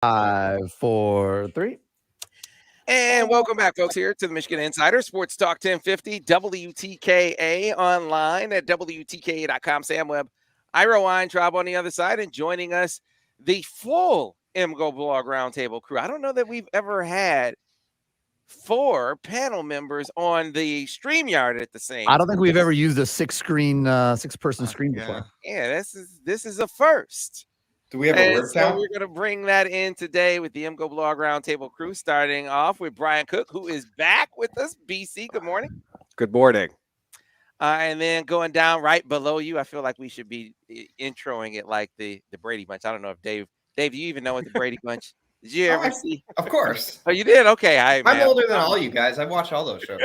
5, 4, 3. And welcome back, folks, here to the Michigan Insider Sports Talk 1050 WTKA online at WTKA.com. Sam Webb, Ira Weintraub on the other side, and joining us, the full MGoBlog Roundtable crew. I don't know that we've ever had 4 panel members on the StreamYard at the same time. I don't think we've ever used a 6-person screen before. Yeah, this is a first. Do we have a word count? So we're going to bring that in today with the MGoBlog Roundtable crew, starting off with Brian Cook, who is back with us. BC, good morning. Good morning. And then going down right below you, I feel like we should be introing it like the Brady Bunch. I don't know if Dave, do you even know what the Brady Bunch? Did you ever see? Of course. Oh, you did? Okay. I'm older than all you guys. I've watched all those shows.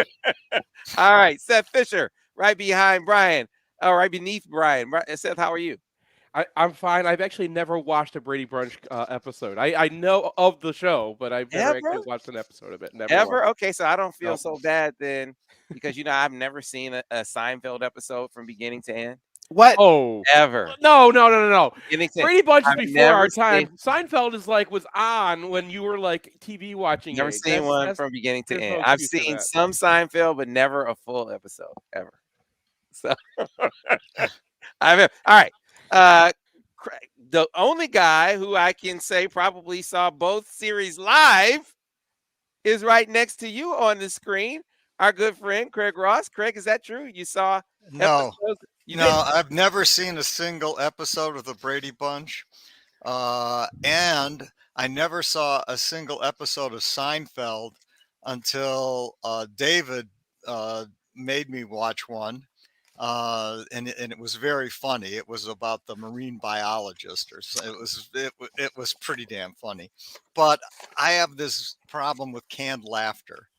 All right. Seth Fisher, right behind Brian. Right beneath Brian. Seth, how are you? I'm fine. I've actually never watched a Brady Bunch episode. I know of the show, but I've never actually watched an episode of it. Never? Okay, so I don't feel so bad then, because, I've never seen a Seinfeld episode from beginning to end. What? Oh. Ever. No. Brady Bunch is before our time. Seinfeld is was on when you were TV watching. Never seen one from beginning to end. I've seen some Seinfeld, but never a full episode, ever. So, all right. The only guy who I can say probably saw both series live is right next to you on the screen. Our good friend Craig Ross. Craig, is that true? You saw? No, I've never seen a single episode of the Brady Bunch, and I never saw a single episode of Seinfeld until David made me watch one. And it was very funny. It was about the marine biologist, it was pretty damn funny. But I have this problem with canned laughter.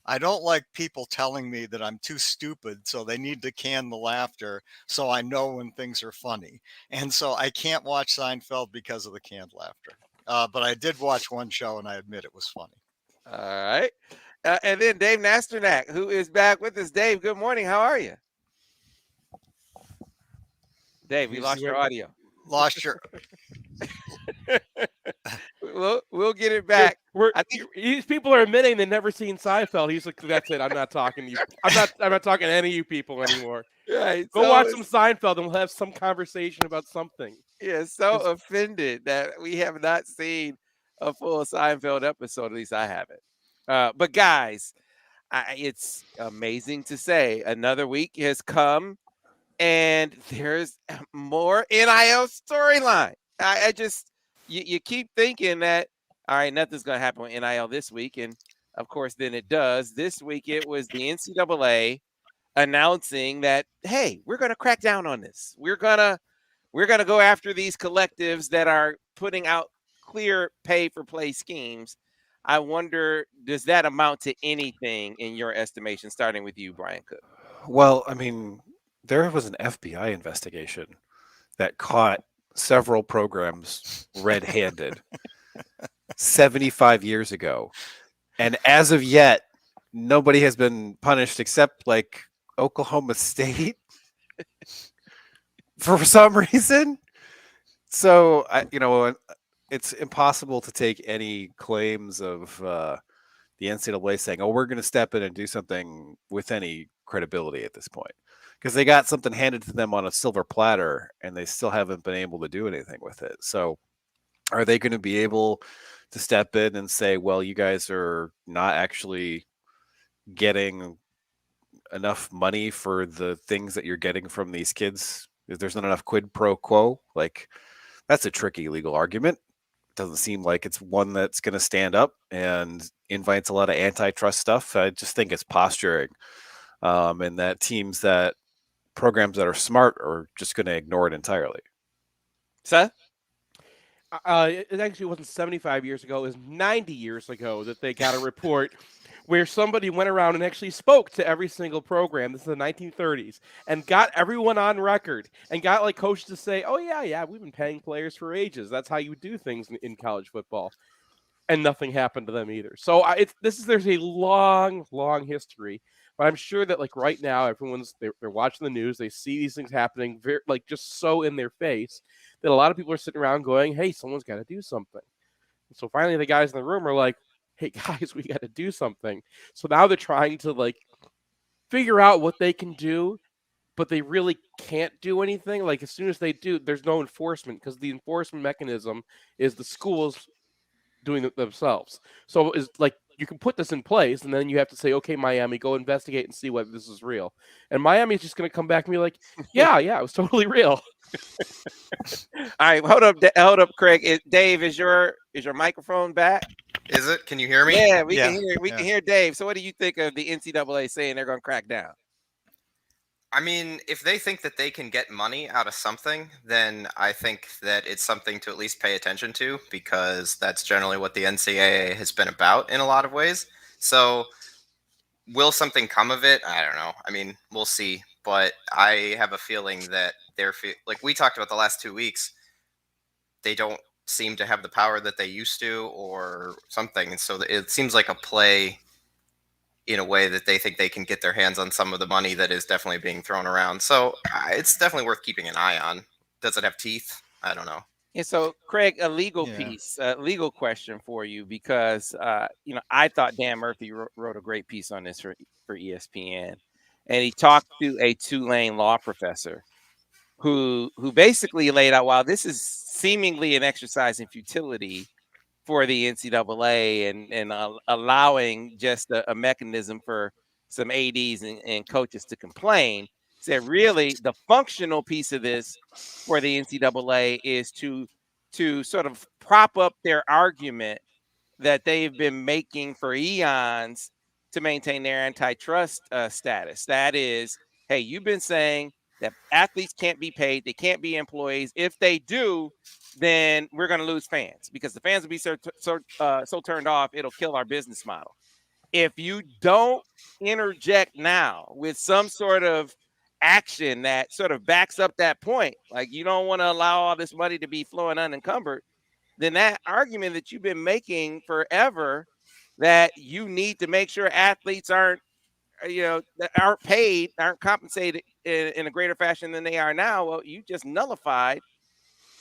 I don't like people telling me that I'm too stupid, so they need to can the laughter so I know when things are funny. And so I can't watch Seinfeld because of the canned laughter. But I did watch one show, and I admit it was funny. All right. And then Dave Nasternak, who is back with us. Dave, good morning. How are you? Dave, we lost your audio. Lost your. We'll get it back. I think these people are admitting they've never seen Seinfeld. He's like, that's it. I'm not talking to you. I'm not talking to any of you people anymore. Right. Go watch some Seinfeld and we'll have some conversation about something. Yeah, so offended that we have not seen a full Seinfeld episode. At least I haven't. But guys, it's amazing to say another week has come. And there's more NIL storyline. I just, you keep thinking that, all right, nothing's going to happen with NIL this week. And, of course, then it does. This week it was the NCAA announcing that, hey, we're going to crack down on this. We're going to go after these collectives that are putting out clear pay-for-play schemes. I wonder, does that amount to anything in your estimation, starting with you, Brian Cook? Well, I mean, there was an FBI investigation that caught several programs red-handed 75 years ago. And as of yet, nobody has been punished except Oklahoma State for some reason. So, it's impossible to take any claims of the NCAA saying, oh, we're going to step in and do something with any credibility at this point. Because they got something handed to them on a silver platter and they still haven't been able to do anything with it. So are they going to be able to step in and say, well, you guys are not actually getting enough money for the things that you're getting from these kids? If there's not enough quid pro quo, that's a tricky legal argument. It doesn't seem like it's one that's going to stand up and invites a lot of antitrust stuff. I just think it's posturing. And that programs that are smart are just going to ignore it entirely. Seth? It actually wasn't 75 years ago. It was 90 years ago that they got a report where somebody went around and actually spoke to every single program. This is the 1930s, and got everyone on record and got coaches to say, oh, yeah, we've been paying players for ages. That's how you do things in college football. And nothing happened to them either. So there's a long, long history. But I'm sure that right now, they're watching the news. They see these things happening, just so in their face that a lot of people are sitting around going, "Hey, someone's got to do something." So finally, the guys in the room are like, "Hey guys, we got to do something." So now they're trying to like figure out what they can do, but they really can't do anything. Like as soon as they do, there's no enforcement because the enforcement mechanism is the schools doing it themselves. So it's like you can put this in place, and then you have to say, "Okay, Miami, go investigate and see whether this is real." And Miami's just going to come back and be like, "Yeah, it was totally real." All right, hold up, Craig. Dave, is your microphone back? Is it? Can you hear me? Yeah, we Yeah, can hear. We can hear Dave. So, what do you think of the NCAA saying they're going to crack down? I mean, if they think that they can get money out of something, then I think that it's something to at least pay attention to, because that's generally what the NCAA has been about in a lot of ways. So, will something come of it? I don't know. I mean, we'll see. But I have a feeling that like we talked about the last 2 weeks, they don't seem to have the power that they used to, or something. And so it seems like a play in a way that they think they can get their hands on some of the money that is definitely being thrown around. So it's definitely worth keeping an eye on. Does it have teeth? I don't know. And so, Craig, a legal Yeah. piece, a legal question for you, because I thought Dan Murphy wrote a great piece on this for ESPN, and he talked to a Tulane law professor who basically laid out, while this is seemingly an exercise in futility for the NCAA and allowing just a mechanism for some ADs and coaches to complain, said really the functional piece of this for the NCAA is to sort of prop up their argument that they've been making for eons to maintain their antitrust status. That is, hey, you've been saying that athletes can't be paid, they can't be employees. If they do, then we're going to lose fans because the fans will be so turned off, it'll kill our business model. If you don't interject now with some sort of action that sort of backs up that point, like you don't want to allow all this money to be flowing unencumbered, then that argument that you've been making forever, that you need to make sure athletes aren't paid, aren't compensated in a greater fashion than they are now, well, you just nullified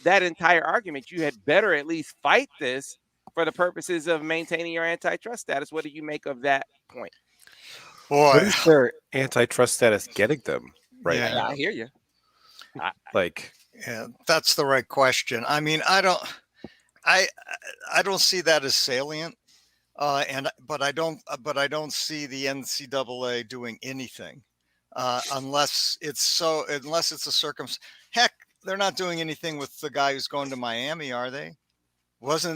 that entire argument. You had better at least fight this for the purposes of maintaining your antitrust status. What do you make of that point? Boy, What is their antitrust status getting them right Yeah. now? I hear you. Like, yeah, that's the right question. I mean, I don't see that as salient, but I don't see the NCAA doing anything unless it's a circumstance. Heck, they're not doing anything with the guy who's going to Miami, are they?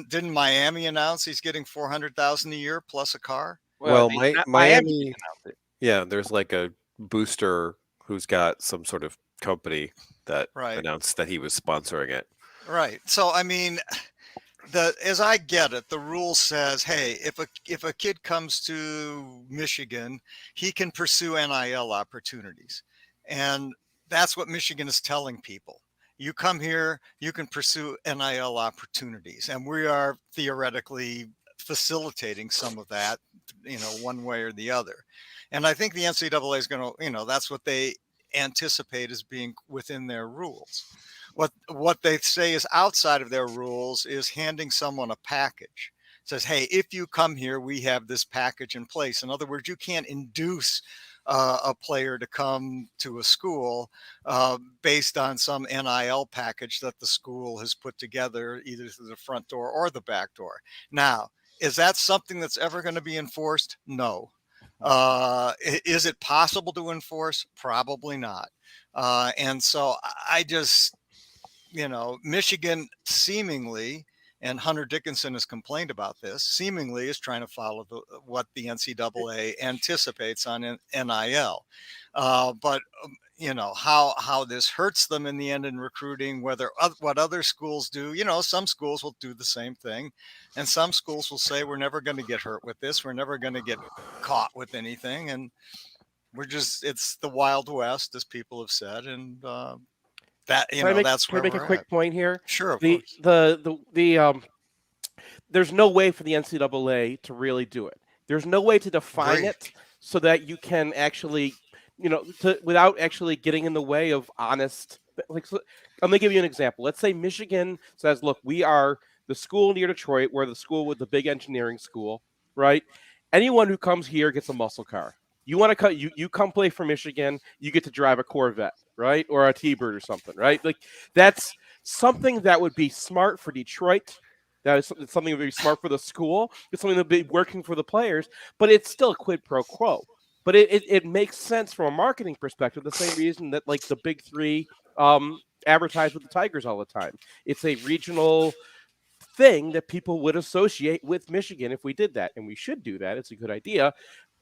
Didn't Miami announce he's getting $400,000 a year plus a car? well, Miami Miami, announced it. yeah, there's like a booster who's got some sort of company that Right. announced that he was sponsoring it. Right. So I mean, as I get it, the rule says, hey, if a kid comes to Michigan, he can pursue NIL opportunities, and that's what Michigan is telling people. You come here, you can pursue NIL opportunities, and we are theoretically facilitating some of that, one way or the other. And I think the NCAA is going to, that's what they anticipate as being within their rules. What they say is outside of their rules is handing someone a package. It says, hey, if you come here, we have this package in place. In other words, you can't induce a player to come to a school based on some NIL package that the school has put together, either through the front door or the back door. Now, is that something that's ever going to be enforced? No. Is it possible to enforce? Probably not. And so I just, Michigan seemingly, and Hunter Dickinson has complained about this, seemingly is trying to follow what the NCAA anticipates on NIL. But how this hurts them in the end in recruiting, what other schools do, some schools will do the same thing. And some schools will say, we're never going to get hurt with this. We're never going to get caught with anything. And it's the Wild West, as people have said. And, that's where Can I make a quick point here? Sure. Of course. There's no way for the NCAA to really do it. There's no way to define Agreed. it so that you can actually, without actually getting in the way of honest. I'm going to give you an example. Let's say Michigan says, look, we are the school near Detroit, where the school with the big engineering school, right? Anyone who comes here gets a muscle car. You want to cut you come play for Michigan, you get to drive a Corvette, right? Or a T-Bird or something, right? Like that's something that would be smart for Detroit. That is something that would be smart for the school. It's something that would be working for the players, but it's still a quid pro quo. But it makes sense from a marketing perspective, the same reason that like the big three advertise with the Tigers all the time. It's a regional thing that people would associate with Michigan if we did that, and we should do that. It's a good idea.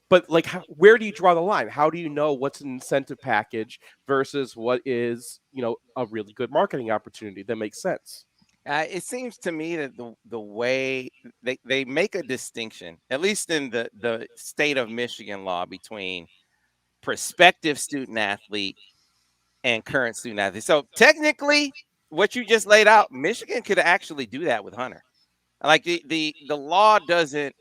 But like, where do you draw the line? How do you know what's an incentive package versus what is, a really good marketing opportunity that makes sense? It seems to me that the way they make a distinction, at least in the state of Michigan law, between prospective student athlete and current student athlete. So technically, what you just laid out, Michigan could actually do that with Hunter. Like the law doesn't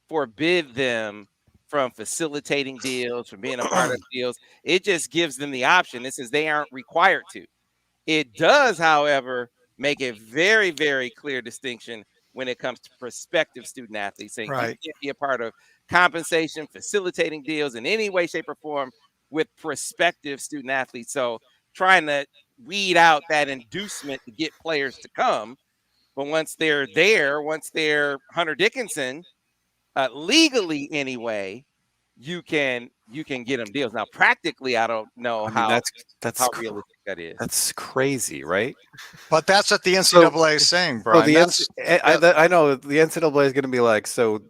forbid them from facilitating deals, from being a part of deals. It just gives them the option. It says they aren't required to. It does, however, make a very, very clear distinction when it comes to prospective student athletes, saying you can't be a part of compensation, facilitating deals in any way, shape, or form with prospective student athletes. So trying to weed out that inducement to get players to come. But once they're there, once they're Hunter Dickinson, legally anyway, you can get them deals. Now, practically, I don't know how realistic that is. That's crazy, right? But that's what the NCAA is saying, Brian. I know the NCAA is going to be like, so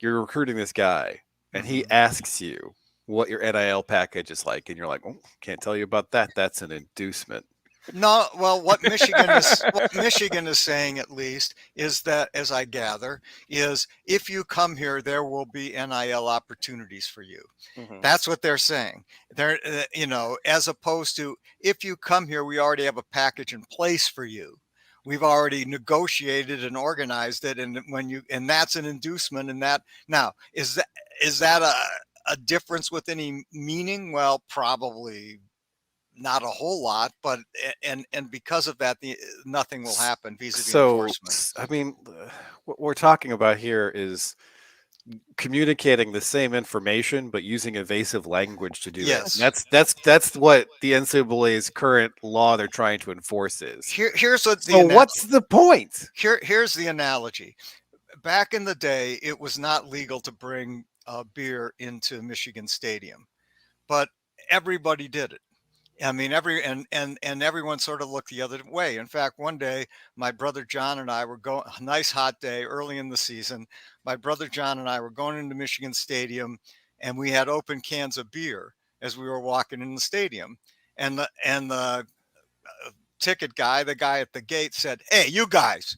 you're recruiting this guy, and he asks you what your NIL package is like, and you're like, oh, can't tell you about that. That's an inducement. No, well, what Michigan is saying, at least, is that, as I gather, is if you come here, there will be NIL opportunities for you. Mm-hmm. That's what they're saying. They're, as opposed to if you come here, we already have a package in place for you. We've already negotiated and organized it, and and that's an inducement. And that now is that a difference with any meaning? Well, probably not a whole lot, but and because of that, nothing will happen vis-a-vis enforcement. I mean, what we're talking about here is communicating the same information, but using evasive language to do yes. that. That's what the NCAA's current law they're trying to enforce is. Here's what. What's the point? Here's the analogy. Back in the day, it was not legal to bring beer into Michigan Stadium, but everybody did it. I mean, everyone sort of looked the other way. In fact, one day, my brother John and I were going, a nice hot day early in the season. My brother John and I were going into Michigan Stadium, and we had open cans of beer as we were walking in the stadium. And the ticket guy, the guy at the gate, said, "Hey, you guys,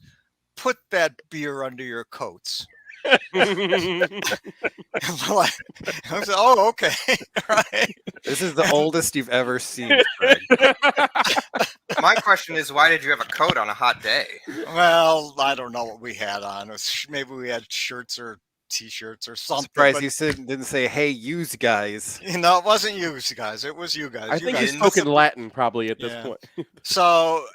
put that beer under your coats." I was like, "Oh, okay, right." This is the oldest you've ever seen. My question is, why did you have a coat on a hot day? Well, I don't know what we had on. Maybe we had shirts or T-shirts or something. I'm surprised you didn't say, "Hey, yous guys." No, it wasn't yous guys. It was you guys. I think he spoke in Latin probably at this point. So,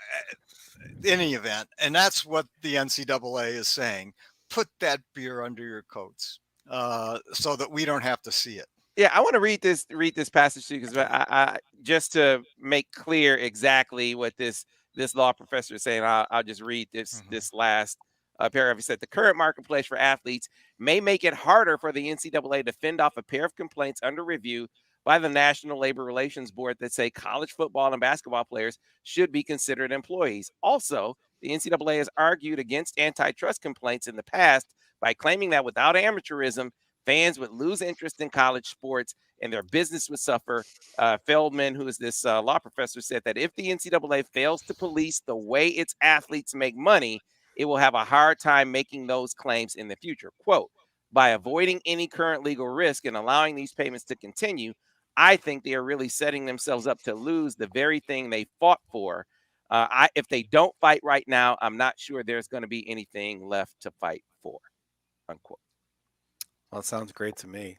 in any event, and that's what the NCAA is saying. Put that beer under your coats so that we don't have to see it. Yeah, I want to read this passage too, because I just to make clear exactly what this law professor is saying. I'll just read this last paragraph. He said the current marketplace for athletes may make it harder for the NCAA to fend off a pair of complaints under review by the National Labor Relations Board that say college football and basketball players should be considered employees. Also, the NCAA has argued against antitrust complaints in the past by claiming that without amateurism, fans would lose interest in college sports and their business would suffer. Feldman, who is this law professor, said that if the NCAA fails to police the way its athletes make money, it will have a hard time making those claims in the future. Quote, by avoiding any current legal risk and allowing these payments to continue, I think they are really setting themselves up to lose the very thing they fought for. If they don't fight right now, I'm not sure there's going to be anything left to fight for. Unquote. Well, it sounds great to me.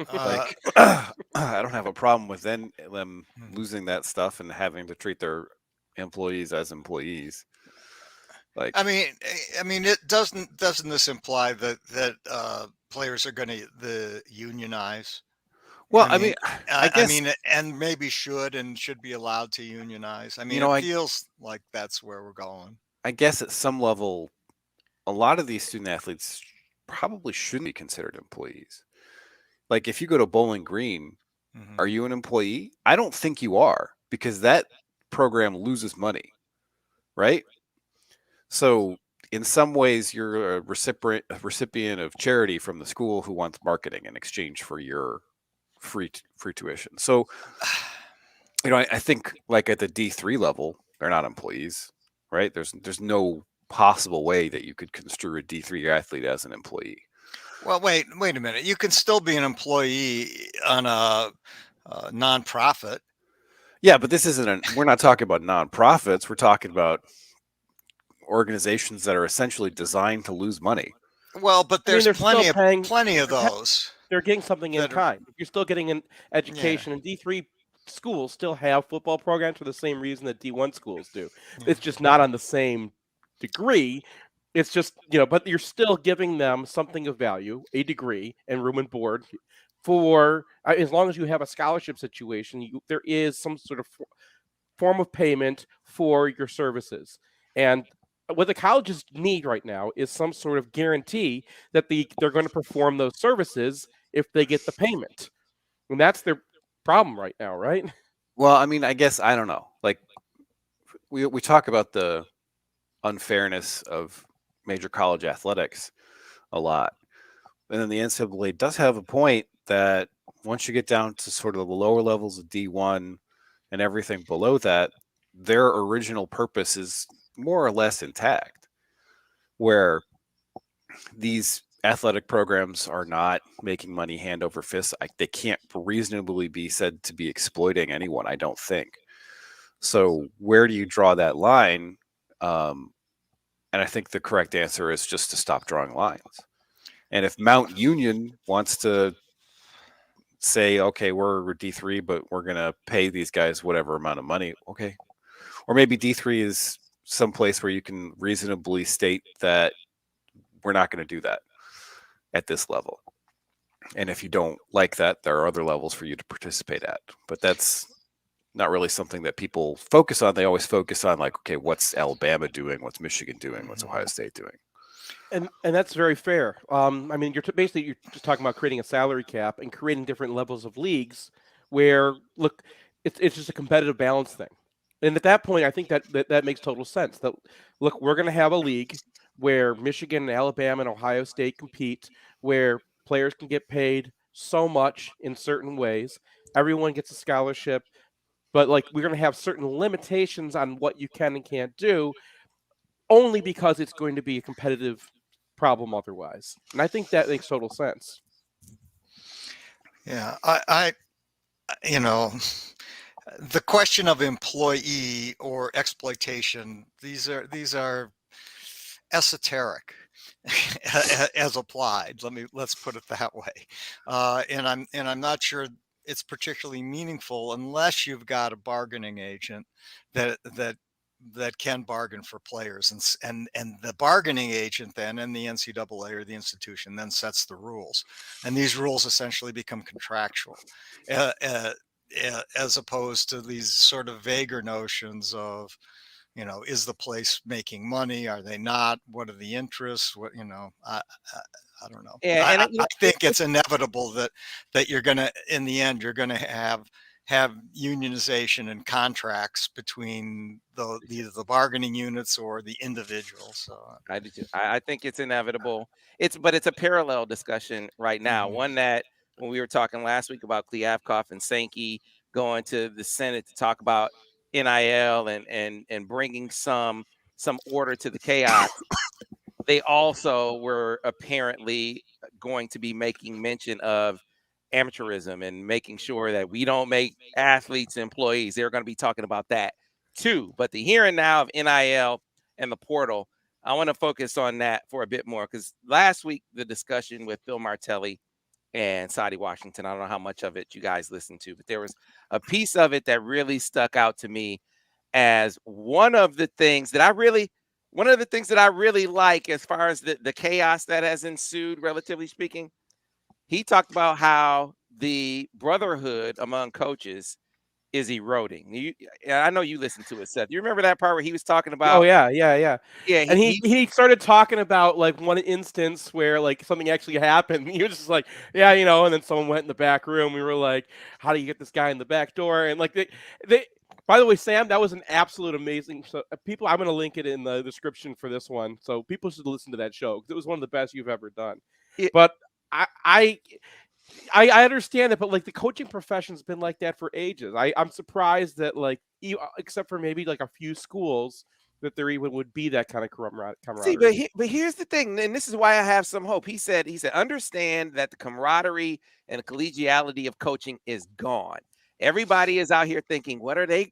I don't have a problem with them losing that stuff and having to treat their employees as employees. Like, I mean, it doesn't this imply that players are going to unionize? well, I mean, I guess, and maybe should be allowed to unionize. I mean, know, it feels like that's where we're going. I guess at some level, a lot of these student athletes probably shouldn't be considered employees. Like, if you go to Bowling Green, Mhm. are you an employee? I don't think you are, because that program loses money, right? So in some ways, you're a recipient of charity from the school who wants marketing in exchange for your free tuition. So, I think like at the D3 level, they're not employees, right? There's no possible way that you could construe a D3 athlete as an employee. Well, wait a minute. You can still be an employee on a nonprofit. Yeah, but this isn't we're not talking about nonprofits. We're talking about organizations that are essentially designed to lose money. Well, but I mean, there's they're still paying. plenty of those. They're getting something in that are- kind. You're still getting an education, and D3 schools still have football programs for the same reason that D1 schools do. Yeah. It's just not on the same degree. It's just, but you're still giving them something of value, a degree and room and board for as long as you have a scholarship situation, there is some sort of form of payment for your services. And what the colleges need right now is some sort of guarantee that they're going to perform those services if they get the payment. And that's their problem right now, right? Well, I mean, I guess I don't know. Like, we talk about the unfairness of major college athletics a lot, and then the NCAA does have a point that once you get down to sort of the lower levels of D1 and everything below that, their original purpose is more or less intact, where these athletic programs are not making money hand over fist. They can't reasonably be said to be exploiting anyone, I don't think. So where do you draw that line? And I think the correct answer is just to stop drawing lines. And if Mount Union wants to say, okay, we're D3, but we're going to pay these guys whatever amount of money, okay. Or maybe D3 is someplace where you can reasonably state that we're not going to do that at this level. And if you don't like that, there are other levels for you to participate at. But that's not really something that people focus on. They always focus on, like, okay, what's Alabama doing? What's Michigan doing? What's Ohio State doing? And that's very fair. I mean, basically you're just talking about creating a salary cap and creating different levels of leagues where, look, it's just a competitive balance thing. And at that point, I think that makes total sense. That, look, we're going to have a league where Michigan and Alabama and Ohio State compete, where players can get paid so much in certain ways. Everyone gets a scholarship, but like we're going to have certain limitations on what you can and can't do, only because it's going to be a competitive problem otherwise. And I think that makes total sense. Yeah, I the question of employee or exploitation, these are esoteric as applied. Let's put it that way. And I'm not sure it's particularly meaningful unless you've got a bargaining agent that can bargain for players, and the bargaining agent then, and the NCAA or the institution, then sets the rules, and these rules essentially become contractual, as opposed to these sort of vaguer notions of, is the place making money? Are they not? What are the interests? What, I don't know. Yeah, I, and I I think it's inevitable that you're gonna, in the end, you're gonna have unionization and contracts between either the bargaining units or the individuals. So I do too. I think it's inevitable. But it's a parallel discussion right now. Mhm. One that when we were talking last week about Kliavkoff and Sankey going to the Senate to talk about NIL and bringing some order to the chaos, they also were apparently going to be making mention of amateurism and making sure that we don't make athletes employees. They're going to be talking about that too. But the here and now of NIL and the portal, I want to focus on that for a bit more, because last week the discussion with Bill Martelli and Sadi Washington, I don't know how much of it you guys listened to, but there was a piece of it that really stuck out to me as one of the things that I really one of the things that I really like as far as the chaos that has ensued, relatively speaking, he talked about how the brotherhood among coaches is eroding. I know you listened to it, Seth. You remember that part where he was talking Oh about? yeah. Yeah, And he started talking about like one instance where like something actually happened. He was just like, yeah, and then someone went in the back room. We were like, how do you get this guy in the back door? And like they by the way, Sam, that was an absolute amazing. So people, I'm going to link it in the description for this one. So people should listen to that show because it was one of the best you've ever done. Yeah. But I understand it, but like the coaching profession's been like that for ages. I'm surprised that like except for maybe like a few schools that there even would be that kind of See, camaraderie. but here's the thing, and this is why I have some hope. He said, understand that the camaraderie and the collegiality of coaching is gone. Everybody is out here thinking, what are they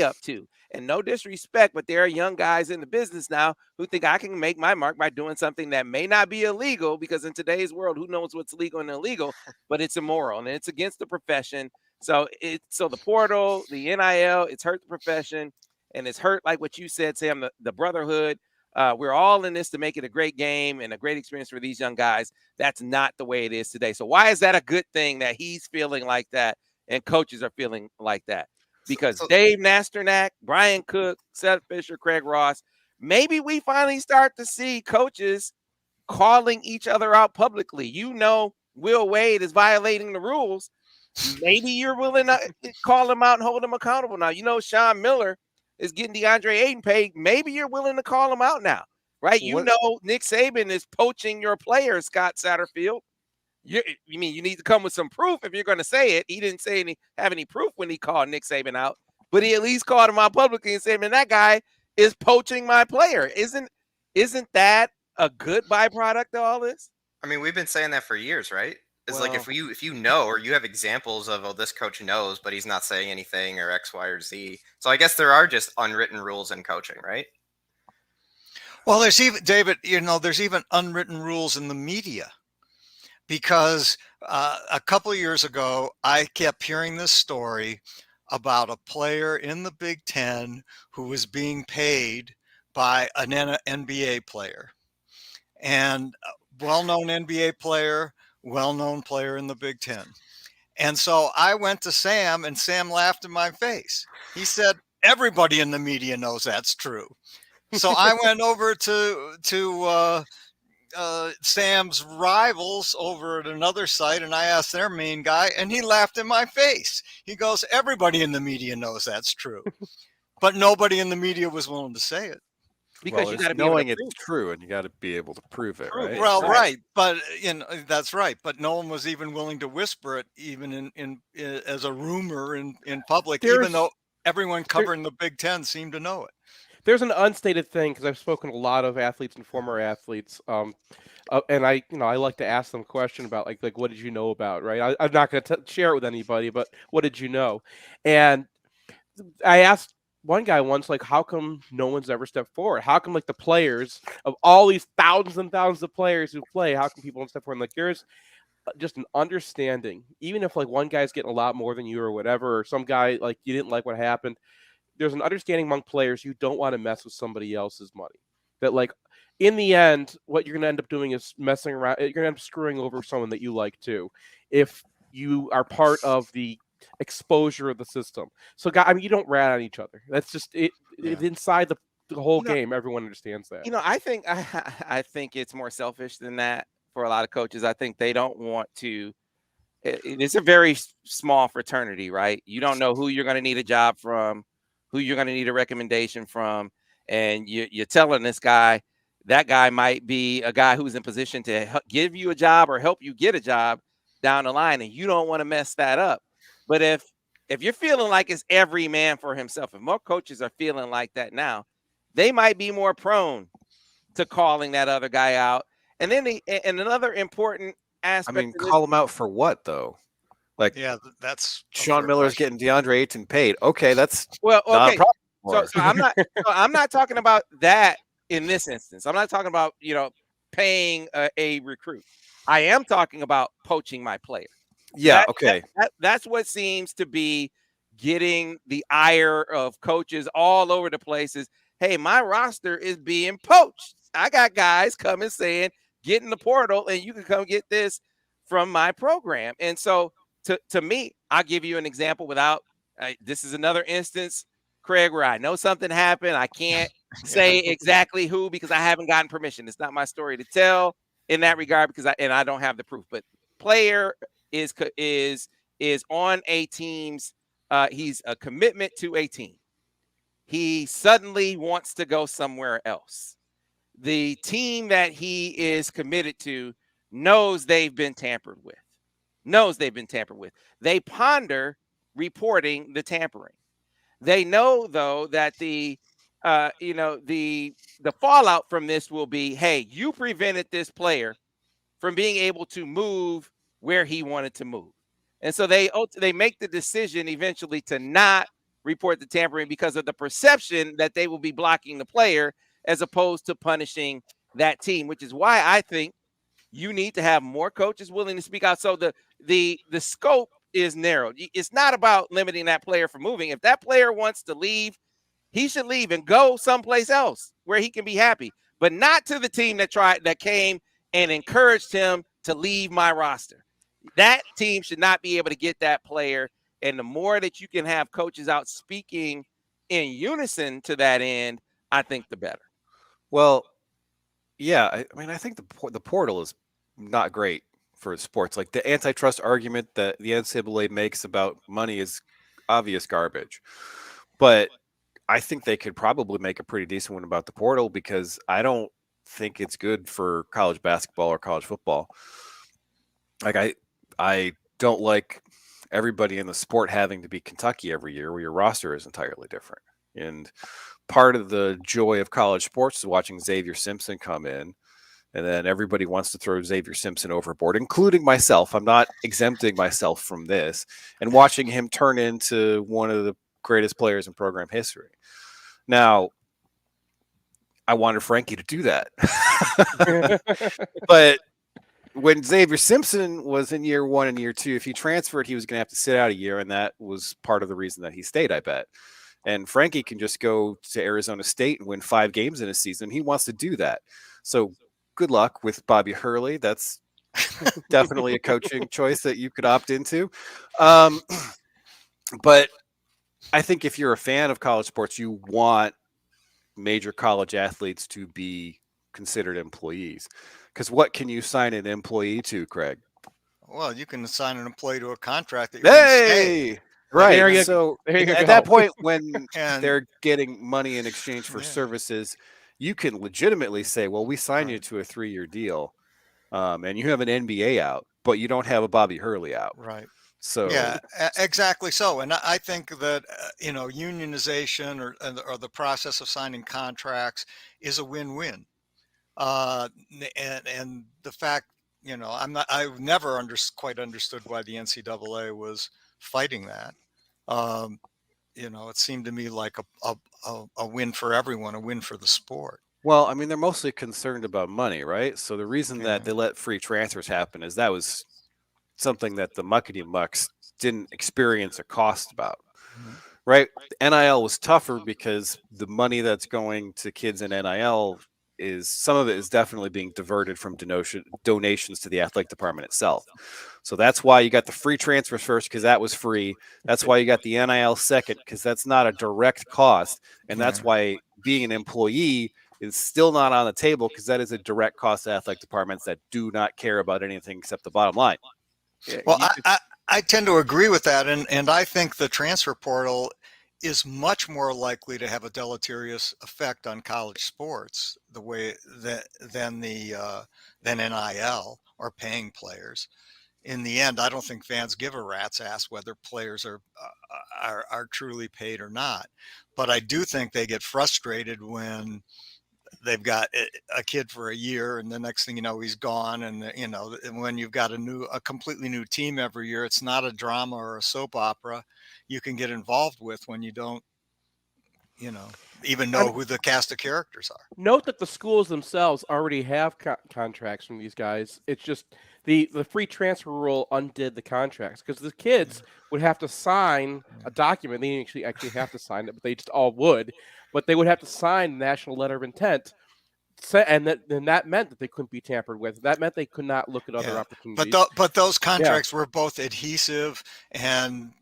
up to? And no disrespect, but there are young guys in the business now who think I can make my mark by doing something that may not be illegal, because in today's world, who knows what's legal and illegal, but it's immoral and it's against the profession. So the portal, the NIL, it's hurt the profession. And it's hurt, like what you said, Sam, the brotherhood. We're all in this to make it a great game and a great experience for these young guys. That's not the way it is today. So why is that a good thing that he's feeling like that and coaches are feeling like that? Because Dave Nasternak, Brian Cook, Seth Fisher, Craig Ross, maybe we finally start to see coaches calling each other out publicly. Will Wade is violating the rules. Maybe you're willing to call him out and hold him accountable now. Sean Miller is getting DeAndre Ayton paid. Maybe you're willing to call him out now, right? Nick Saban is poaching your players, Scott Satterfield. You mean you need to come with some proof if you're going to say it. He didn't have any proof when he called Nick Saban out, but he at least called him out publicly and said, man, that guy is poaching my player. Isn't that a good byproduct of all this? I mean, we've been saying that for years, right? It's like if you know, or you have examples of, oh, this coach knows, but he's not saying anything, or X, Y, or Z. So I guess there are just unwritten rules in coaching, right? Well, there's even, David, there's even unwritten rules in the media, because a couple of years ago, I kept hearing this story about a player in the Big Ten who was being paid by an NBA player, and well-known NBA player, well-known player in the Big Ten. And so I went to Sam, and Sam laughed in my face. He said, everybody in the media knows that's true. So I went over to Sam's rivals over at another site, and I asked their main guy, and he laughed in my face. He goes, everybody in the media knows that's true. But nobody in the media was willing to say it. Because you got to be knowing it's true, and you got to be able to prove it, right? Well, right, but that's right. But no one was even willing to whisper it, even in as a rumor in public, even though everyone covering the Big Ten seemed to know it. There's an unstated thing, because I've spoken to a lot of athletes and former athletes, and I like to ask them a question about like what did you know about, right? I'm not going to share it with anybody, but what did you know? And I asked one guy once, like, how come no one's ever stepped forward? How come like the players of all these thousands and thousands of players who play, how come people don't step forward? And like, there's just an understanding, even if like one guy's getting a lot more than you or whatever, or some guy like you didn't like what happened. There's an understanding among players you don't want to mess with somebody else's money. That like in the end, what you're going to end up doing is messing around. You're going to end up screwing over someone that you like too, if you are part of the exposure of the system. So, you don't rat on each other. That's just it. Yeah. Inside the whole game, everyone understands that. I think it's more selfish than that for a lot of coaches. I think they don't want to. It's a very small fraternity, right? You don't know who you're going to need a job from, who you're going to need a recommendation from, and you're telling this guy, that guy might be a guy who's in position to give you a job or help you get a job down the line, and you don't want to mess that up. But if you're feeling like it's every man for himself, if more coaches are feeling like that now, they might be more prone to calling that other guy out. And then and another important aspect. I mean, call him out for what though? Like, yeah, that's Sean Miller's getting DeAndre Ayton paid. Okay, that's well, okay. Not a problem. So I'm not talking about that in this instance. I'm not talking about paying a recruit. I am talking about poaching my player. Yeah, okay. That's what seems to be getting the ire of coaches all over the places. hey, my roster is being poached. I got guys coming saying, get in the portal and you can come get this from my program. And so to me, I'll give you an example without, this is another instance, Craig, where I know something happened. I can't say exactly who because I haven't gotten permission. It's not my story to tell in that regard because I don't have the proof. But player is on a team's, he's a commitment to a team. He suddenly wants to go somewhere else. The team that he is committed to knows they've been tampered with. They ponder reporting the tampering. They know, though, that the fallout from this will be, hey, you prevented this player from being able to move where he wanted to move. And so they make the decision eventually to not report the tampering because of the perception that they will be blocking the player as opposed to punishing that team, which is why I think you need to have more coaches willing to speak out. So the scope is narrowed. It's not about limiting that player from moving. If that player wants to leave, he should leave and go someplace else where he can be happy, but not to the team that came and encouraged him to leave my roster. That team should not be able to get that player. And the more that you can have coaches out speaking in unison to that end, I think the better. Well, yeah, I mean, I think the portal is not great for sports. Like the antitrust argument that the NCAA makes about money is obvious garbage. But I think they could probably make a pretty decent one about the portal because I don't think it's good for college basketball or college football. Like I don't like everybody in the sport having to be Kentucky every year where your roster is entirely different. And part of the joy of college sports is watching Xavier Simpson come in, and then everybody wants to throw Xavier Simpson overboard, including myself. I'm not exempting myself from this, and watching him turn into one of the greatest players in program history. Now, I wanted Frankie to do that. But when Xavier Simpson was in year 1 and year 2, if he transferred, he was going to have to sit out a year, and that was part of the reason that he stayed, I bet. And Frankie can just go to Arizona State and win 5 games in a season. He wants to do that. So good luck with Bobby Hurley. That's definitely a coaching choice that you could opt into. But I think if you're a fan of college sports, you want major college athletes to be considered employees. Because what can you sign an employee to, Craig? Well, you can assign an employee to a contract that you're going to stay. Right. So at that point, when And- they're getting money in exchange for services, you can legitimately say, well, we signed you to a 3-year deal and you have an NBA out, but you don't have a Bobby Hurley out. Right. So yeah, exactly so. And I think that, unionization or the process of signing contracts is a win-win. And the fact, I've never quite understood why the NCAA was fighting that. It seemed to me like a win for everyone, a win for the sport. well, I mean, they're mostly concerned about money, right? So the reason that they let free transfers happen is that was something that the muckety mucks didn't experience a cost about, right? NIL was tougher because the money that's going to kids in NIL is some of it is definitely being diverted from donations to the athletic department itself. So that's why you got the free transfers first because that was free. That's why you got the NIL second because that's not a direct cost, and that's why being an employee is still not on the table because that is a direct cost to athletic departments that do not care about anything except the bottom line. Well, I tend to agree with that, and I think the transfer portal is much more likely to have a deleterious effect on college sports than NIL or paying players. In the end, I don't think fans give a rat's ass whether players are truly paid or not. But I do think they get frustrated when they've got a kid for a year and the next thing you know he's gone, and when you've got a completely new team every year, it's not a drama or a soap opera you can get involved with when you don't even know who the cast of characters are. Note that the schools themselves already have contracts from these guys. It's just the free transfer rule undid the contracts because the kids would have to sign a document. They didn't actually have to sign it, but they just all would, but they would have to sign the national letter of intent. And that meant that they couldn't be tampered with. That meant they could not look at other opportunities. But those contracts were both adhesive and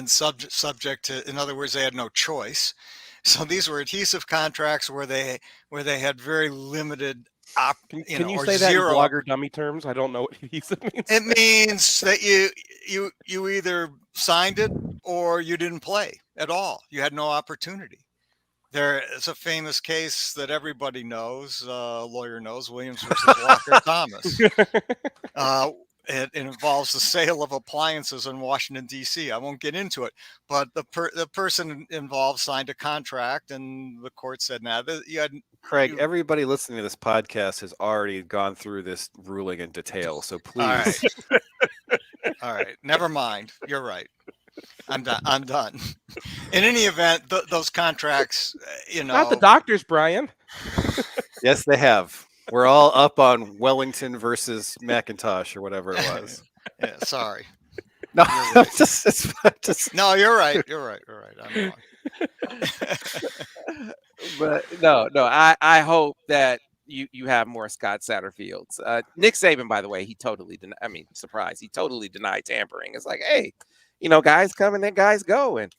subject to. In other words, they had no choice. So these were adhesive contracts where they had very limited. Can you say that in blogger dummy terms? I don't know what adhesive means. It means that you either signed it or you didn't play at all. You had no opportunity. There is a famous case that everybody knows, lawyer knows, Williams versus Walker Thomas. It involves the sale of appliances in Washington, D.C. I won't get into it, but the person involved signed a contract, and the court said, "Nah, Craig, everybody listening to this podcast has already gone through this ruling in detail, so please." All right. Never mind. You're right. I'm done. In any event, those contracts, Not the doctors, Brian. Yes, they have. We're all up on Wellington versus McIntosh or whatever it was. Yeah, sorry. No, right. No, you're right. You're right. I'm wrong. But no, I hope that you have more Scott Satterfields. Nick Saban, by the way, he totally surprise. He totally denied tampering. It's like, hey, guys come and then guys go, and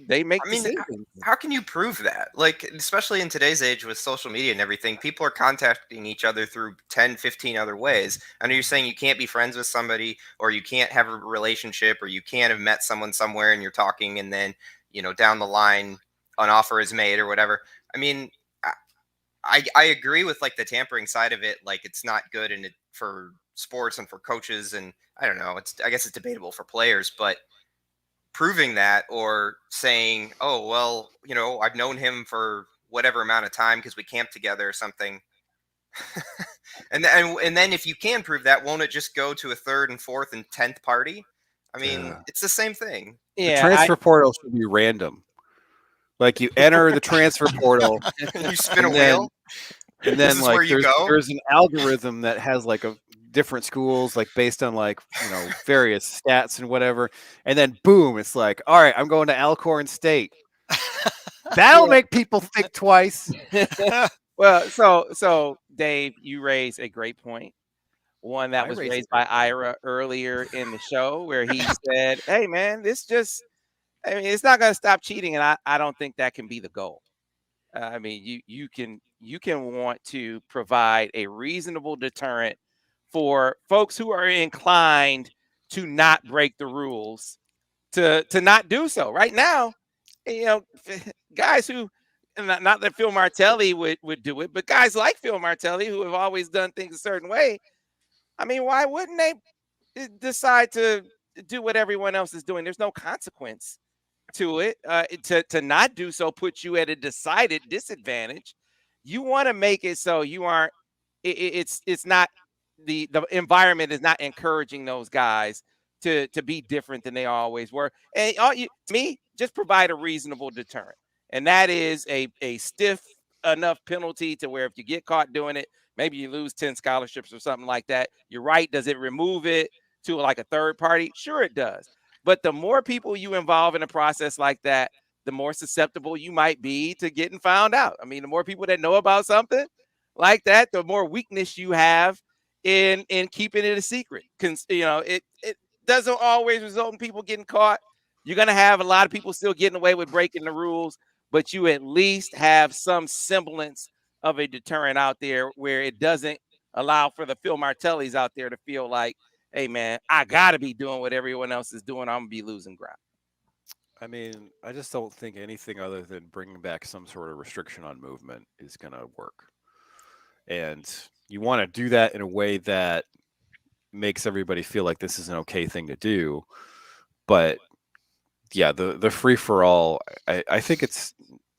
they make decisions. How can you prove that? Like, especially in today's age with social media and everything, people are contacting each other through 10, 15 other ways. I know you're saying you can't be friends with somebody, or you can't have a relationship, or you can't have met someone somewhere and you're talking, and then, down the line, an offer is made or whatever. I mean, I agree with like the tampering side of it. Like, it's not good for sports and for coaches, and I don't know. I guess it's debatable for players, but proving that or saying, oh, well, I've known him for whatever amount of time because we camped together or something. and then if you can prove that, won't it just go to a third and fourth and 10th party? I mean, it's the same thing. Yeah, the transfer portal should be random. Like, you enter the transfer portal, you spin a wheel, and then like there's an algorithm that has like different schools, like based on like various stats and whatever, and then boom, it's like, all right, I'm going to Alcorn State. That'll make people think twice. Well, so Dave, you raise a great point. One that was raised by Ira earlier in the show, where he said, hey man, it's not going to stop cheating, and I don't think that can be the goal. I mean, you can want to provide a reasonable deterrent for folks who are inclined to not break the rules, to not do so. Right now, guys who, not that Phil Martelli would do it, but guys like Phil Martelli who have always done things a certain way. I mean, why wouldn't they decide to do what everyone else is doing? There's no consequence to it. To not do so puts you at a decided disadvantage. You want to make it so you aren't. It's not the environment is not encouraging those guys to be different than they always were. And to me, just provide a reasonable deterrent, and that is a stiff enough penalty to where if you get caught doing it, maybe you lose 10 scholarships or something like that. You're right. Does it remove it to like a third party? Sure, it does. But the more people you involve in a process like that, the more susceptible you might be to getting found out. I mean, the more people that know about something like that, the more weakness you have in keeping it a secret. It doesn't always result in people getting caught. You're going to have a lot of people still getting away with breaking the rules, but you at least have some semblance of a deterrent out there where it doesn't allow for the Phil Martellis out there to feel like, hey, man, I got to be doing what everyone else is doing. I'm going to be losing ground. I mean, I just don't think anything other than bringing back some sort of restriction on movement is going to work. And you want to do that in a way that makes everybody feel like this is an okay thing to do. But yeah, the free for all, I think it's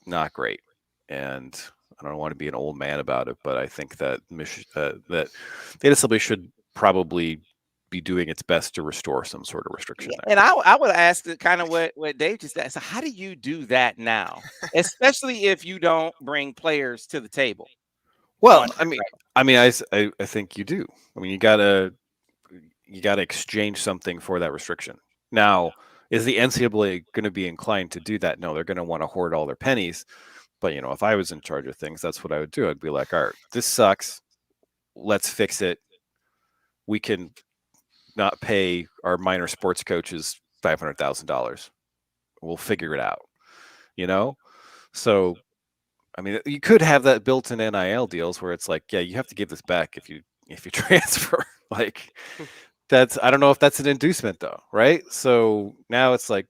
not great. And I don't want to be an old man about it, but I think that that the NCAA should probably be doing its best to restore some sort of restriction. Yeah, and I would ask kind of what Dave just said. So how do you do that now, especially if you don't bring players to the table? Well, I mean, I think you do. I mean, you gotta exchange something for that restriction. Now, Is the NCAA going to be inclined to do that? No, they're going to want to hoard all their pennies. But, if I was in charge of things, that's what I would do. I'd be like, all right, this sucks. Let's fix it. We can not pay our minor sports coaches $500,000. We'll figure it out, So, I mean, you could have that built in NIL deals where it's like, yeah, you have to give this back if you transfer. Like, I don't know if that's an inducement though, right? So now it's like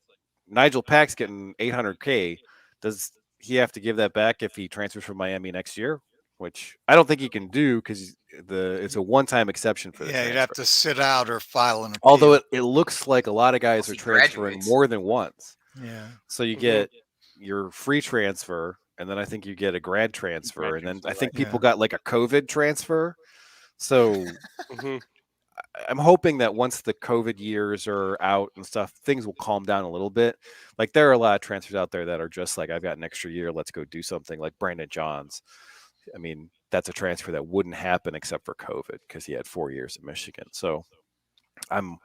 Nigel Pack's getting $800K. Does he have to give that back if he transfers from Miami next year? Which I don't think he can do because it's a one-time exception for the Yeah, you'd transfer. have to sit out or file an appeal. Although it looks like a lot of guys are He transferring graduates. more than once. Yeah. So you get your free transfer, and then I think you get a grad transfer, and then I think people got like a COVID transfer. So I'm hoping that once the COVID years are out and stuff, things will calm down a little bit. Like there are a lot of transfers out there that are just like, I've got an extra year, let's go do something. Like Brandon Johns. I mean, that's a transfer that wouldn't happen except for COVID because he had 4 years at Michigan. So I'm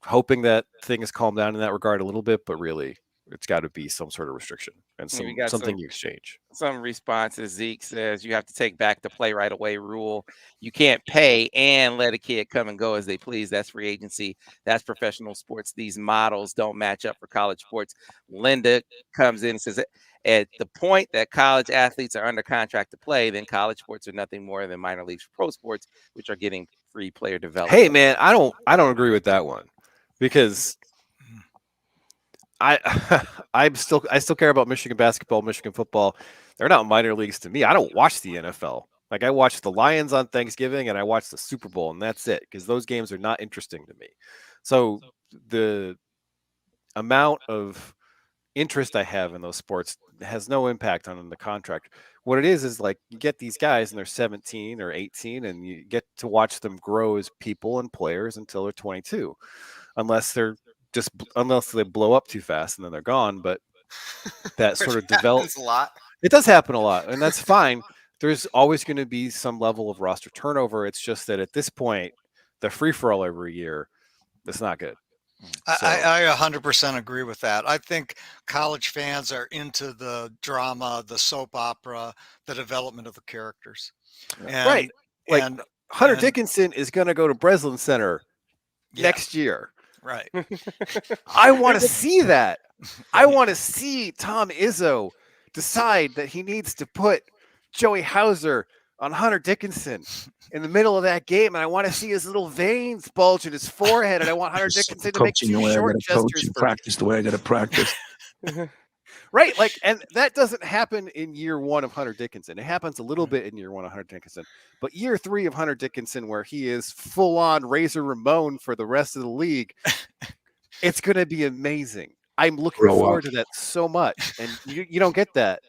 hoping that things calm down in that regard a little bit, but really it's got to be some sort of restriction and something you exchange. Some responses. Zeke says you have to take back the play right away rule. You can't pay and let a kid come and go as they please. That's free agency. That's professional sports. These models don't match up for college sports. Linda comes in and says, at the point that college athletes are under contract to play, then college sports are nothing more than minor leagues pro sports, which are getting free player development. Hey man, I don't agree with that one because I still care about Michigan basketball, Michigan football. They're not minor leagues to me. I don't watch the NFL. Like I watch the Lions on Thanksgiving and I watch the Super Bowl and that's it because those games are not interesting to me. So the amount of interest I have in those sports has no impact on the contract. What it is like you get these guys and they're 17 or 18 and you get to watch them grow as people and players until they're 22, unless they blow up too fast and then they're gone. But that sort of develops a lot. It does happen a lot, and that's fine. There's always going to be some level of roster turnover. It's just that at this point, the free for all every year, that's not good. I 100% agree with that. I think college fans are into the drama, the soap opera, the development of the characters. And, right. Like and Hunter Dickinson is going to go to Breslin Center next year. Right. I want to see that. I want to see Tom Izzo decide that he needs to put Joey Hauser on Hunter Dickinson in the middle of that game, and I want to see his little veins bulge in his forehead, and I want Hunter Dickinson to make two short gestures. Practice the way I got to practice. Right, like, and that doesn't happen in year one of Hunter Dickinson. It happens a little bit in year one of Hunter Dickinson, but year three of Hunter Dickinson, where he is full-on Razor Ramon for the rest of the league, it's going to be amazing. I'm looking forward to that so much, and you don't get that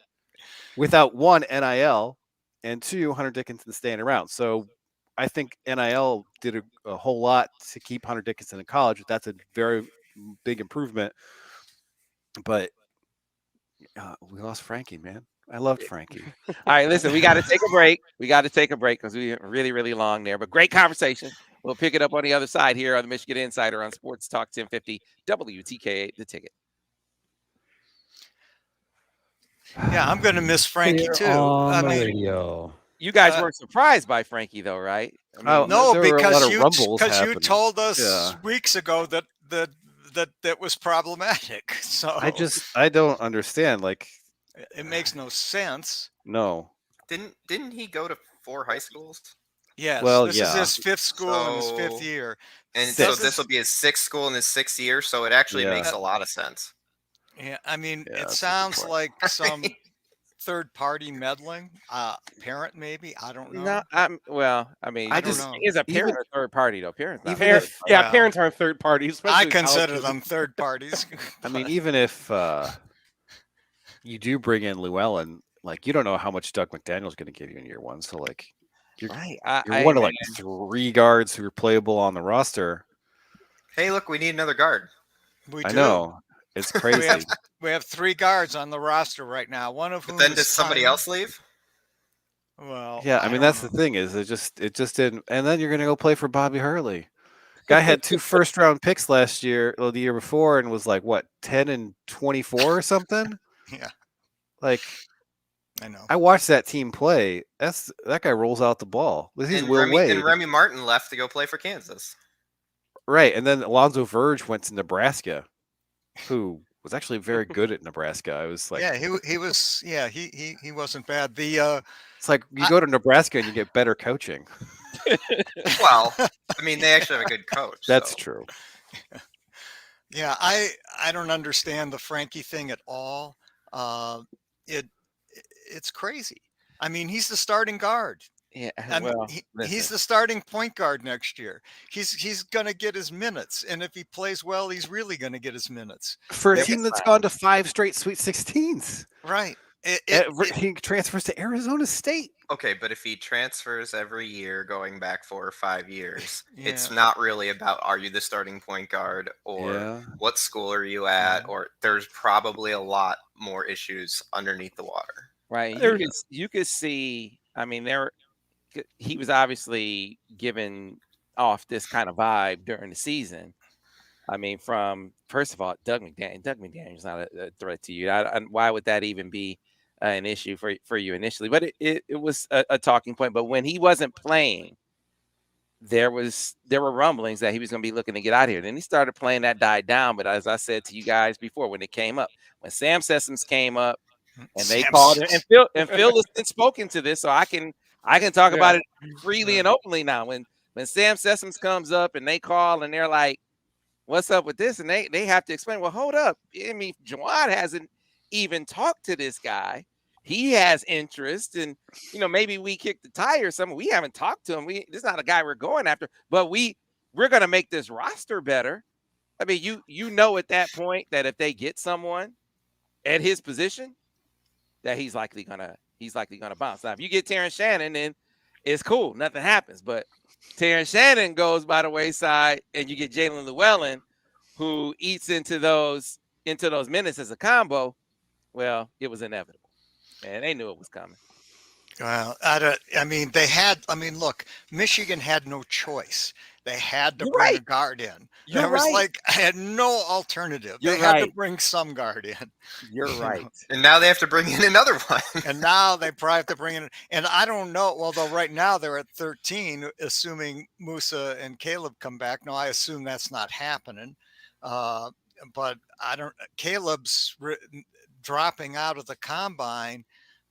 without one, NIL, and two, Hunter Dickinson staying around. So I think NIL did a whole lot to keep Hunter Dickinson in college. That's a very big improvement, but we lost Frankie, man. I loved Frankie. All right, listen, we got to take a break. Because we really, really long there, but great conversation. We'll pick it up on the other side here on the Michigan Insider on Sports Talk 1050 WTKA, The Ticket. Yeah, I'm going to miss Frankie too. On the radio. You guys weren't surprised by Frankie, though, right? I mean, no, because you told us weeks ago that was problematic. So I don't understand. Like, it makes no sense. No. Didn't he go to 4 high schools? Yes. Well, this is his 5th school in his 5th year. And so this will be his 6th school in his 6th year. So it actually makes a lot of sense. Yeah, I mean, it sounds like some third-party meddling. Parent, maybe, I don't know. No, I mean, I don't know. Is a parent or third party though? Parents, parents aren't third parties. I consider them third parties. I mean, even if you do bring in Llewellyn, like you don't know how much Doug McDaniel's going to give you in year one. So like, you're one of like 3 guards who are playable on the roster. Hey, look, we need another guard. I know. It's crazy. We have 3 guards on the roster right now. One of whom. But then does somebody else leave? Well, yeah. I mean, that's the thing is it just didn't. And then you're going to go play for Bobby Hurley. Guy had 2 first-round picks last year, or the year before, and was like what 10 and 24 or something. Yeah, Like I know. I watched that team play. That guy rolls out the ball. He's And Will Wade, Remy Martin left to go play for Kansas. right? And then Alonzo Verge went to Nebraska, who was actually very good at Nebraska. I was like, Yeah, he was. Yeah, he wasn't bad. The it's like you go to Nebraska and you get better coaching. Well, I mean, they actually have a good coach. That's so. true. yeah, I don't understand the Frankie thing at all. It's crazy. I mean, he's the starting guard. Yeah, I mean, well, he's listen. the starting point guard next year. He's gonna get his minutes, and if he plays well, he's really gonna get his minutes. For a They'll team get that's signed. gone to 5 straight Sweet 16s, Right. he transfers to Arizona State. Okay, but if he transfers every year going back 4 or 5 years, it's Yeah. not really about are you the starting point guard or Yeah. what school are you at, Yeah. or there's probably a lot more issues underneath the water. Right. There- You could see, I mean, he was obviously giving off this kind of vibe during the season. I mean, from first of all, Doug McDaniel's not a threat to you. Why would that even be an issue for you initially? But it was a talking point. But when he wasn't playing, there were rumblings that he was going to be looking to get out of here. Then he started playing, that died down. But as I said to you guys before, when it came up, when Sam Sessoms came up, and they called him, and Phil has been spoken to this, so I can talk about it freely and openly now. When Sam Sessoms comes up and they call and they're like, "What's up with this?" and they have to explain. Well, hold up. I mean, Jawad hasn't even talked to this guy. He has interest, and maybe we kicked the tire. We haven't talked to him. This is not a guy we're going after, but we're gonna make this roster better. I mean, you know at that point that if they get someone at his position, that he's likely gonna bounce. Now, if you get Terrence Shannon, then it's cool, nothing happens. But Terrence Shannon goes by the wayside, and you get Jalen Llewellyn, who eats into those minutes as a combo. Well, it was inevitable, and they knew it was coming. Well, look, Michigan had no choice. They had to You're bring a right. guard in. You're There was right. I had no alternative. You're They had to right. bring some guard in. You're You right. know, And now they have to bring in another one. And now they probably have to bring in, and I don't know. Although right now they're at 13, assuming Musa and Caleb come back. No, I assume that's not happening. But I don't. Caleb's dropping out of the combine,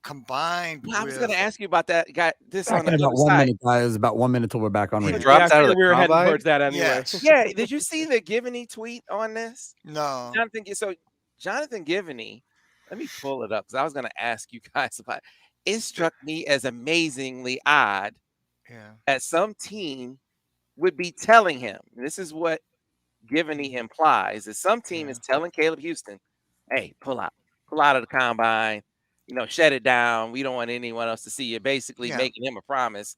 combined I was with. going to ask you about that. Got this on Back in the about other 1 side. minute, guys. About 1 minute till we're back on He radio. dropped out of I the figured we were heading combine? towards that anyway. Yes. Yeah, did you see the Givney tweet on this? No. Jonathan Givney, let me pull it up because I was going to ask you guys about it. It struck me as amazingly odd Yeah. that some team would be telling him, and this is what Givney implies, that some team is telling Caleb Houston, hey, pull out of the combine, shut it down. We don't want anyone else to see you. Basically making him a promise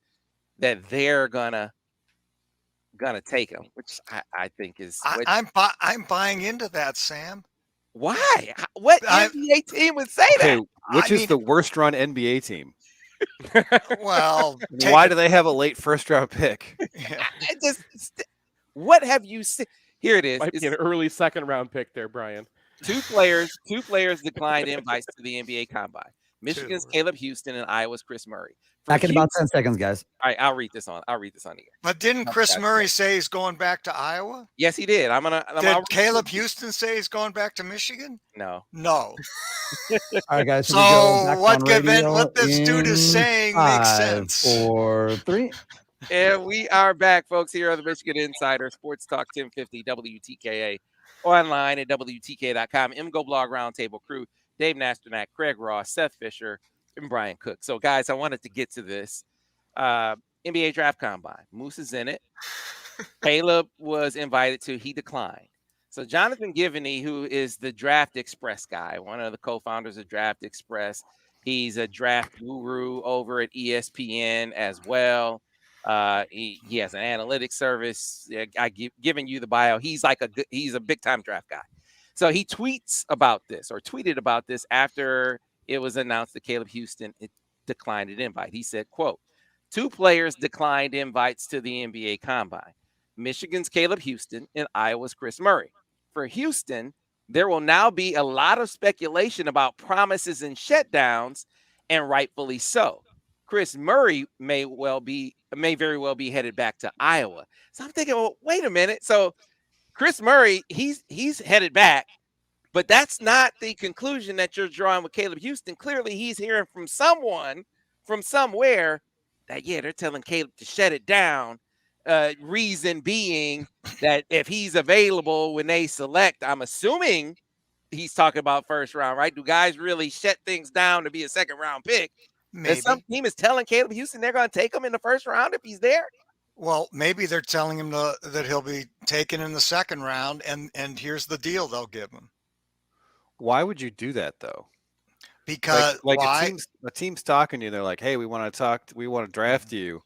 that they're gonna take him, which I think is I'm buying into that, Sam. why? What NBA team would say Okay, that? which is the worst run NBA team? Well, Why do they have a late first round pick? Yeah. What have you seen? Here it is. Might be an early second round pick there, Brian. Two players declined invites to the NBA Combine. Michigan's Caleb Houston and Iowa's Chris Murray. Back in about 10 seconds, guys. All right, I'll read this on here. But didn't Chris Murray say he's going back to Iowa? Yes, he did. Did Caleb Houston say he's going back to Michigan? No. No. All right, guys. So we go back what on radio what this dude is in saying makes 5, sense. 4, 3. And we are back, folks, here on the Michigan Insider Sports Talk 1050 WTKA, online at WTK.com. MGoBlog Roundtable crew, Dave Nasternak, Craig Ross, Seth Fisher, and Brian Cook. So, guys, I wanted to get to this. NBA Draft Combine. Moose is in it. Caleb was invited to. He declined. So Jonathan Givney, who is the Draft Express guy, one of the co-founders of Draft Express, he's a draft guru over at ESPN as well. He has an analytics service. Giving you the bio. He's a big time draft guy. So he tweeted about this after it was announced that Caleb Houston declined an invite. He said, quote, 2 players declined invites to the NBA Combine. Michigan's Caleb Houston, and Iowa's Chris Murray. For Houston, there will now be a lot of speculation about promises and shutdowns, and rightfully so. Chris Murray may very well be headed back to Iowa. So I'm thinking, well, wait a minute. So Chris Murray, he's headed back, but that's not the conclusion that you're drawing with Caleb Houston. Clearly, he's hearing from someone from somewhere that, yeah, they're telling Caleb to shut it down. Reason being that if he's available when they select, I'm assuming he's talking about first round, right? Do guys really shut things down to be a second round pick? Maybe. Some team is telling Caleb Houston they're going to take him in the first round if he's there. Well, maybe they're telling him that he'll be taken in the second round, and here's the deal they'll give him. Why would you do that though? Because like why? a team's talking to you. They're like, "Hey, we want to draft you.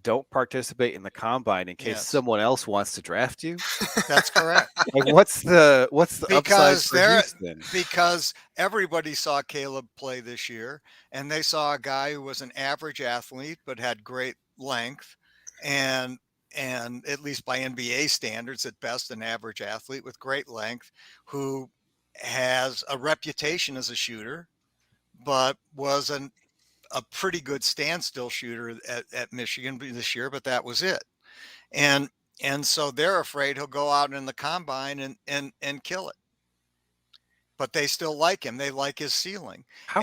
Don't participate in the combine in case someone else wants to draft you." That's correct. Like, what's the upside for Houston? Because everybody saw Caleb play this year, and they saw a guy who was an average athlete but had great length, and at least by NBA standards, at best, an average athlete with great length, who has a reputation as a shooter, but was a pretty good standstill shooter at Michigan this year, but that was it. And so they're afraid he'll go out in the combine and kill it. But they still like him. They like his ceiling. How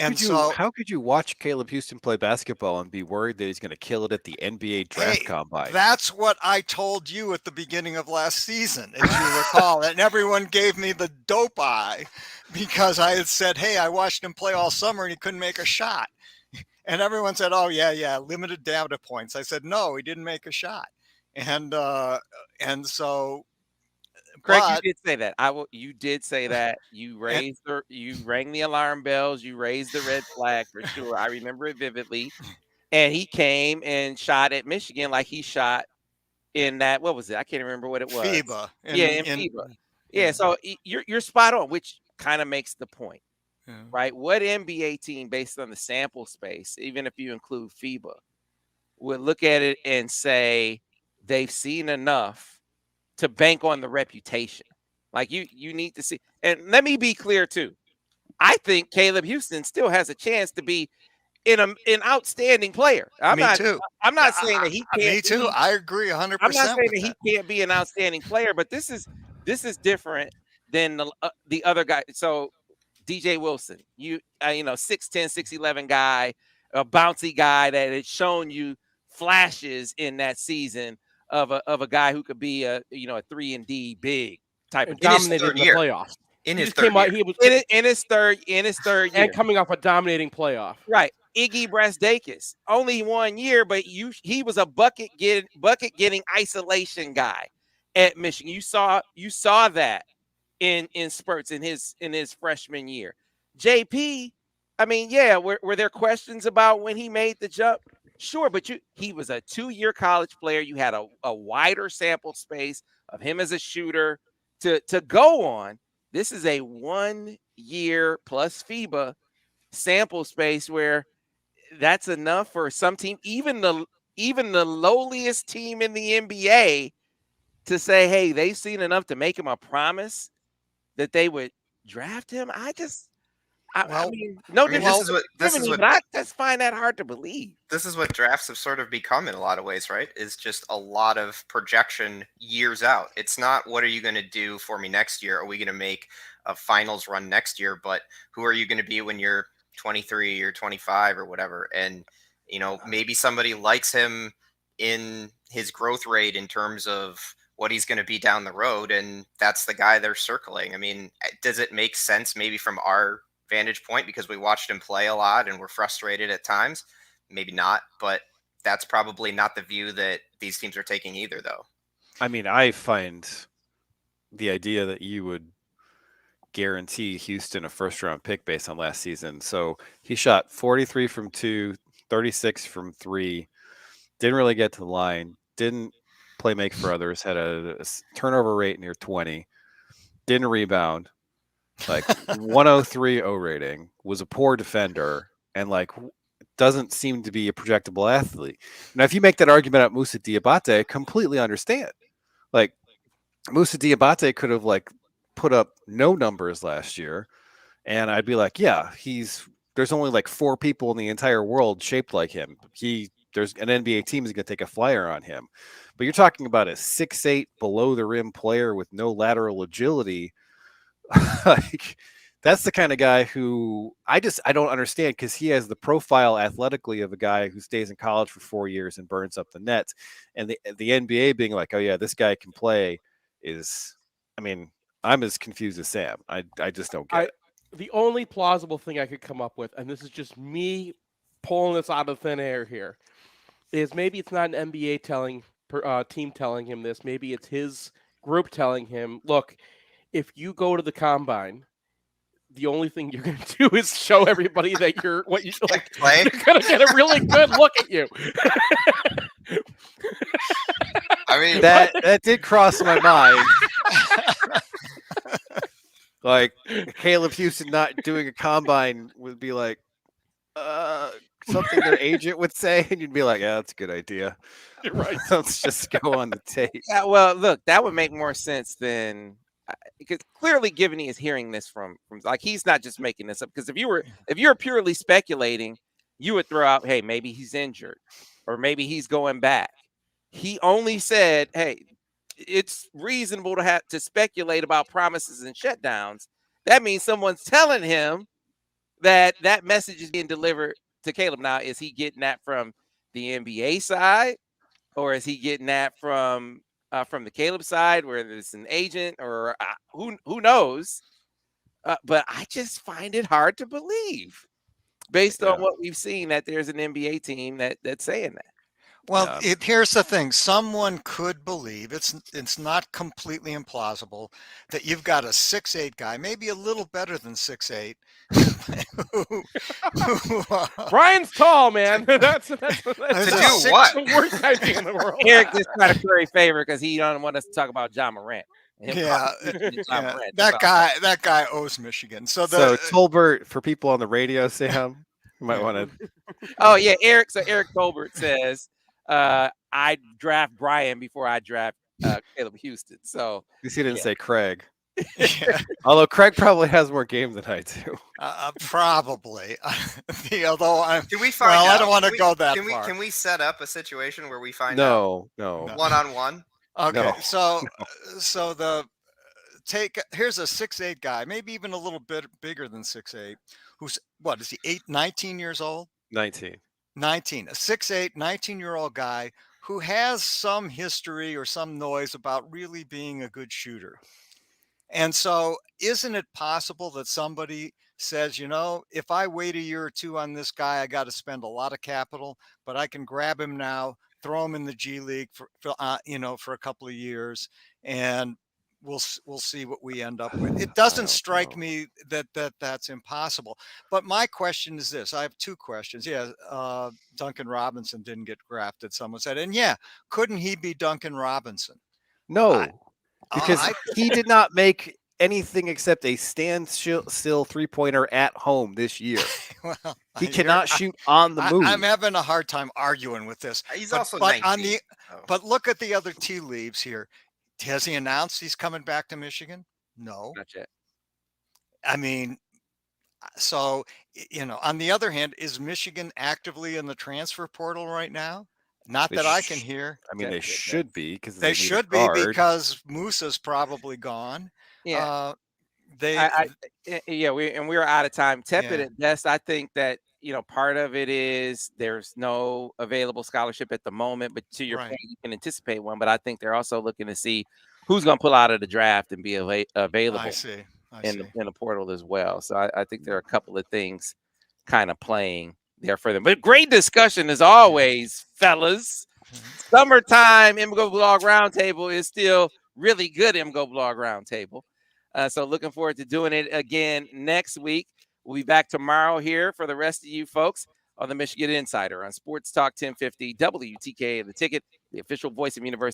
could you watch Caleb Houston play basketball and be worried that he's going to kill it at the NBA draft combine? That's what I told you at the beginning of last season, as you recall. And everyone gave me the dope eye because I had said, hey, I watched him play all summer and he couldn't make a shot. And everyone said, oh, yeah, limited data points. I said, no, he didn't make a shot. And so, Craig, you did say that. You did say that. You rang the alarm bells. You raised the red flag for sure. I remember it vividly. And he came and shot at Michigan like he shot in that. What was it? I can't remember what it was. FIBA. In FIBA. Yeah. So you're spot on, which kind of makes the point, right? What NBA team, based on the sample space, even if you include FIBA, would look at it and say they've seen enough to bank on the reputation? Like you need to see. And let me be clear too. I think Caleb Houston still has a chance to be an outstanding player. I'm not saying that he can't. Me too. I agree 100%. I'm not saying that he can't be an outstanding player, but this is different than the other guy. So DJ Wilson, 6'10", 6'11" guy, a bouncy guy that had shown you flashes in that season of a guy who could be a 3-and-D big type of dominated in the playoffs. In his third year, and coming off a dominating playoff. Right. Iggy Brasdakis, only 1 year, but he was a bucket getting isolation guy at Michigan. You saw that in spurts in his freshman year. JP, I mean, yeah, were there questions about when he made the jump? Sure, but he was a 2-year college player. You had a wider sample space of him as a shooter to go on. This is a 1 year plus FIBA sample space where that's enough for some team, even the lowliest team in the NBA, to say, hey, they've seen enough to make him a promise that they would draft him. I just find that hard to believe. This is what drafts have sort of become in a lot of ways, right? Is just a lot of projection years out. It's not what are you going to do for me next year? Are we going to make a finals run next year? But who are you going to be when you're 23 or 25 or whatever? And, maybe somebody likes him in his growth rate in terms of what he's going to be down the road. And that's the guy they're circling. I mean, does it make sense maybe from our vantage point because we watched him play a lot and we're frustrated at times? Maybe not, but that's probably not the view that these teams are taking either, though. I mean, I find the idea that you would guarantee Houston a first-round pick based on last season. So he shot 43 from 2, 36 from 3, didn't really get to the line, didn't play make for others, had a turnover rate near 20, didn't rebound, like 103 O rating, was a poor defender, and doesn't seem to be a projectable athlete. Now, if you make that argument at Moussa Diabate, I completely understand. Like Moussa Diabate could have like put up no numbers last year, and I'd be like, yeah, there's only like 4 people in the entire world shaped like him. There's an NBA team is going to take a flyer on him. But you're talking about a 6'8" below the rim player with no lateral agility. Like, that's the kind of guy who I don't understand, because he has the profile athletically of a guy who stays in college for 4 years and burns up the nets. And the NBA being like, oh yeah, this guy can play is, I mean, I'm as confused as Sam. I just don't get it. The only plausible thing I could come up with, and this is just me pulling this out of thin air here, is maybe it's not an NBA team telling him this. Maybe it's his group telling him, look, if you go to the combine, the only thing you're going to do is show everybody that you're what you like. Play. They're going to get a really good look at you. I mean, That did cross my mind. Like Caleb Houston not doing a combine would be like something their agent would say, and you'd be like, yeah, that's a good idea. You're right. Let's just go on the tape. Yeah, well, look, that would make more sense than, because clearly Givney is hearing this from like, he's not just making this up. Because if you're purely speculating, you would throw out, hey, maybe he's injured, or maybe he's going back. He only said, hey, it's reasonable to speculate about promises and shutdowns. That means someone's telling him that message is being delivered to Caleb. Now, is he getting that from the NBA side, or is he getting that from the Caleb side, where there's an agent, or who knows? But I just find it hard to believe, based on what we've seen, that there's an NBA team that's saying that. Well, here's the thing. Someone could believe, it's not completely implausible, that you've got a 6'8" guy, maybe a little better than 6'8". Brian's tall, man. That's to do the what? worst idea in the world. Eric just trying to curry favor because he don't want us to talk about John Morant. That guy owes Michigan. So Tolbert, for people on the radio, Sam, you might want to. Oh yeah, Eric. So Eric Tolbert says, I draft Brian before I draft Caleb Houston. So At least he didn't say Craig. yeah, Although Craig probably has more game than I do. probably. Although can we find well, out? I don't want to go that far. Can we set up a situation where we find out No. one-on-one? Okay, No. so here's a 6'8" guy, maybe even a little bit bigger than 6'8", who's what is he 19 years old? 19. 19, a 6'8", 19-year-old guy who has some history or some noise about really being a good shooter. And so isn't it possible that somebody says, if I wait a year or two on this guy, I got to spend a lot of capital, but I can grab him now, throw him in the G League for a couple of years, and we'll see what we end up with. It doesn't strike me that's impossible. But my question is this. I have 2 questions. Yeah, Duncan Robinson didn't get drafted, someone said. And yeah, couldn't he be Duncan Robinson? No, because he did not make anything except a standstill three-pointer at home this year. Well, He cannot shoot on the move. I'm having a hard time arguing with this. He's also 19. But look at the other tea leaves here. Has he announced he's coming back to Michigan? No. Not yet. I mean, so, on the other hand, is Michigan actively in the transfer portal right now? Not They that I can hear. I mean, they should be, because They should be, because Moosa's probably gone. Yeah. We're out of time. Tepid at best. I think that part of it is there's no available scholarship at the moment, but to your point, you can anticipate one. But I think they're also looking to see who's going to pull out of the draft and be available. I see. In the portal as well. So I think there are a couple of things kind of playing there for them. But great discussion as always, fellas. Summertime MGoBlog Roundtable is still really good MGoBlog Roundtable. So looking forward to doing it again next week. We'll be back tomorrow here for the rest of you folks on the Michigan Insider on Sports Talk 1050 WTK, The Ticket, the official voice of University.